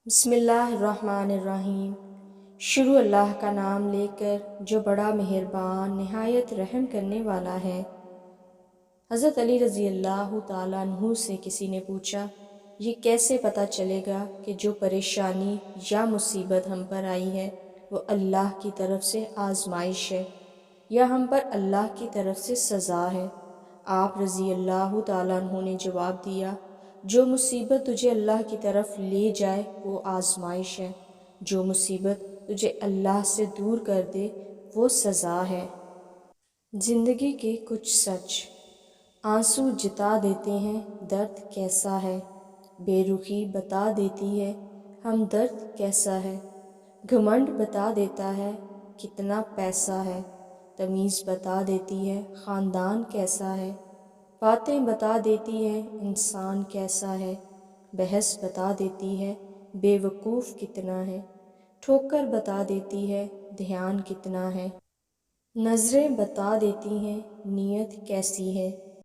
بسم اللہ الرحمن الرحیم۔ شروع اللہ کا نام لے کر جو بڑا مہربان نہایت رحم کرنے والا ہے۔ حضرت علی رضی اللہ تعالیٰ عنہ سے کسی نے پوچھا، یہ کیسے پتہ چلے گا کہ جو پریشانی یا مصیبت ہم پر آئی ہے وہ اللہ کی طرف سے آزمائش ہے یا ہم پر اللہ کی طرف سے سزا ہے؟ آپ رضی اللہ تعالیٰ عنہ نے جواب دیا، جو مصیبت تجھے اللہ کی طرف لے جائے وہ آزمائش ہے، جو مصیبت تجھے اللہ سے دور کر دے وہ سزا ہے۔ زندگی کے کچھ سچ۔ آنسو جتا دیتے ہیں درد کیسا ہے، بے رخی بتا دیتی ہے ہمدرد کیسا ہے، گھمنڈ بتا دیتا ہے کتنا پیسہ ہے، تمیز بتا دیتی ہے خاندان کیسا ہے، باتیں بتا دیتی ہے انسان کیسا ہے، بحث بتا دیتی ہے بے وقوف کتنا ہے، ٹھوکر بتا دیتی ہے دھیان کتنا ہے، نظریں بتا دیتی ہیں نیت کیسی ہے،